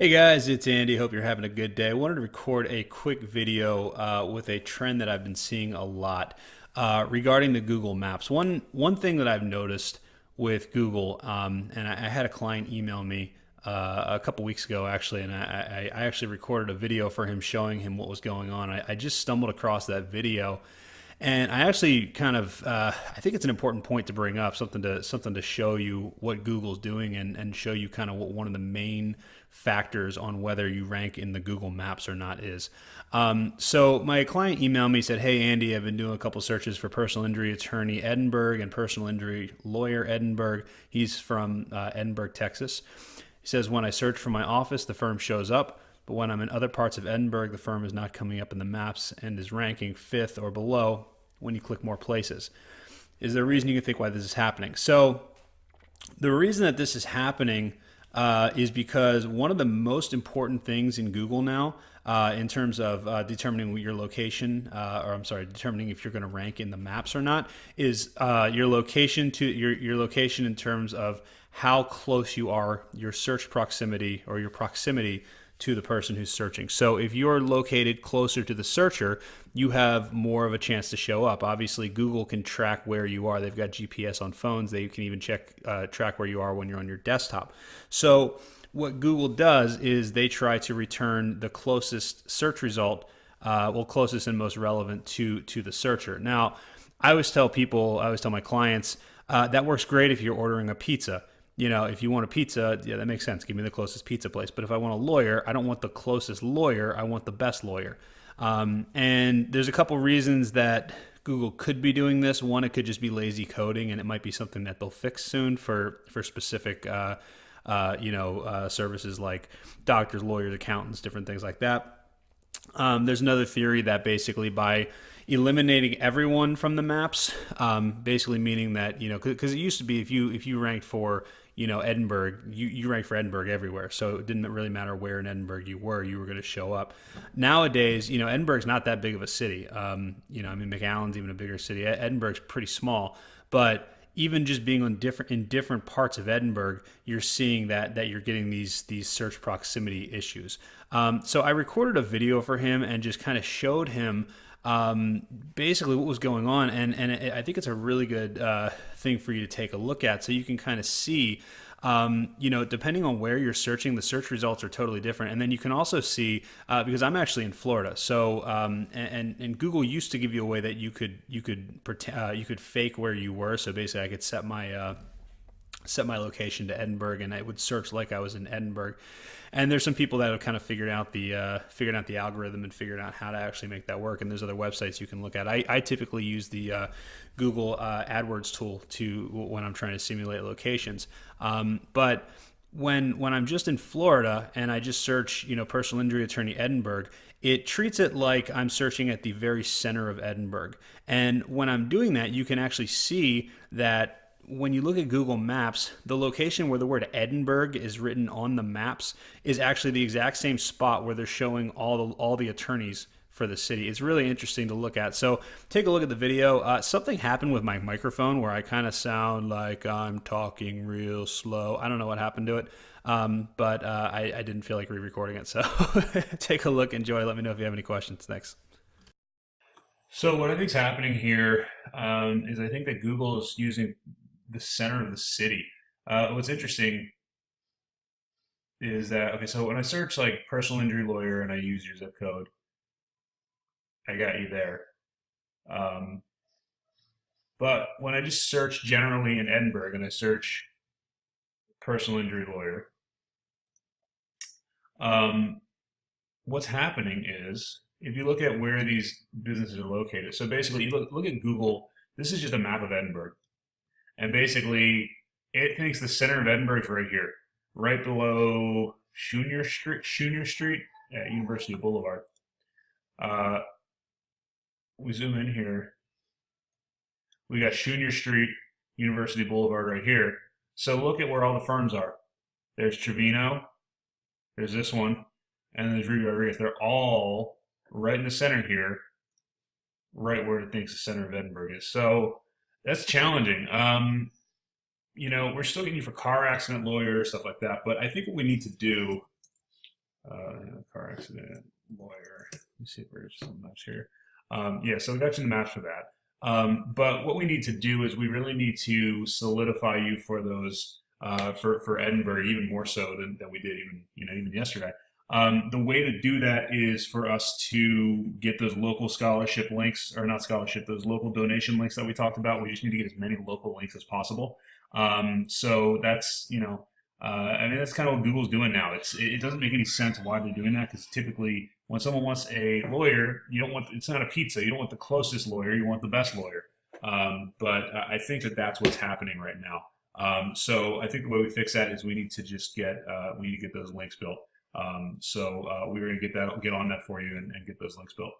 Hey guys, it's Andy. Hope you're having a good day. I wanted to record a quick video with a trend that I've been seeing a lot regarding the Google Maps. One thing that I've noticed with Google, and I had a client email me a couple weeks ago actually, and I actually recorded a video for him showing him what was going on. I just stumbled across that video, and I actually kind of I think it's an important point to bring up, something to show you what Google's doing and show you kind of what one of the main factors on whether you rank in the Google Maps or not is. So my client emailed me, said, "Hey Andy, I've been doing a couple searches for personal injury attorney Edinburgh and personal injury lawyer Edinburgh." He's from Edinburgh, Texas. He says, "When I search for my office, the firm shows up, but when I'm in other parts of Edinburgh, the firm is not coming up in the maps and is ranking fifth or below when you click more places." Is there a reason you can think why this is happening? So the reason that this is happening is because one of the most important things in Google now, in terms of determining your location, or I'm sorry, determining if you're going to rank in the maps or not, is your location to your location in terms of how close you are, your search proximity or your proximity to the person who's searching. So if you're located closer to the searcher, you have more of a chance to show up. Obviously, Google can track where you are. They've got GPS on phones. They can even track where you are when you're on your desktop. So what Google does is they try to return the closest search result, closest and most relevant to the searcher. Now, I always tell my clients, that works great if you're ordering a pizza. If you want a pizza, yeah, that makes sense. Give me the closest pizza place. But if I want a lawyer, I don't want the closest lawyer. I want the best lawyer. And there's a couple reasons that Google could be doing this. One, it could just be lazy coding, and it might be something that they'll fix soon for specific, services like doctors, lawyers, accountants, different things like that. There's another theory that basically by eliminating everyone from the maps, basically meaning that because it used to be if you ranked for Edinburgh, you ranked for Edinburgh everywhere, so it didn't really matter where in Edinburgh you were going to show up. Nowadays, Edinburgh's not that big of a city. McAllen's even a bigger city. Edinburgh's pretty small, but even just being in different parts of Edinburgh, you're seeing that you're getting these search proximity issues. So I recorded a video for him and just kind of showed him basically what was going on, and I think it's a really good thing for you to take a look at, so you can kind of see. Depending on where you're searching, the search results are totally different. And then you can also see, because I'm actually in Florida, so and Google used to give you a way that you could fake where you were. So basically, I could set my location to Edinburgh, and I would search like I was in Edinburgh. And there's some people that have kind of figured out the algorithm and figured out how to actually make that work. And there's other websites you can look at. I typically use the Google AdWords tool when I'm trying to simulate locations. But when I'm just in Florida and I just search, personal injury attorney Edinburgh, it treats it like I'm searching at the very center of Edinburgh. And when I'm doing that, you can actually see that when you look at Google Maps, the location where the word Edinburgh is written on the maps is actually the exact same spot where they're showing all the attorneys for the city. It's really interesting to look at. So take a look at the video. Something happened with my microphone where I kind of sound like I'm talking real slow. I don't know what happened to it, but I didn't feel like re-recording it. So take a look, enjoy. Let me know if you have any questions. Thanks. So what I think is happening here is I think that Google is using the center of the city. What's interesting is that, okay, so when I search like personal injury lawyer and I use your zip code, I got you there. Um, but when I just search generally in Edinburgh and I search personal injury lawyer, um, what's happening is if you look at where these businesses are located, so basically you look at Google, this is just a map of Edinburgh. And basically, it thinks the center of Edinburgh is right here, right below Shunier Street at University Boulevard. Uh, we zoom in here. We got Shunier Street, University Boulevard right here. So look at where all the firms are. There's Trevino, there's this one, and there's Ruby Rodriguez. They're all right in the center here, right where it thinks the center of Edinburgh is. So that's challenging. We're still getting you for car accident lawyer, stuff like that. But I think what we need to do car accident lawyer. Let me see if there's some maps here. Yeah, so we got you the maps for that. But what we need to do is we really need to solidify you for those for Edinburgh even more so than we did even yesterday. The way to do that is for us to get those local scholarship links, or not scholarship, those local donation links that we talked about. We just need to get as many local links as possible. So that's, I mean, that's kind of what Google's doing now. It doesn't make any sense why they're doing that, because typically when someone wants a lawyer, you don't want, it's not a pizza. You don't want the closest lawyer. You want the best lawyer. But I think that that's what's happening right now. So I think the way we fix that is we need to just we need to get those links built. So we're going to get on that for you and get those links built.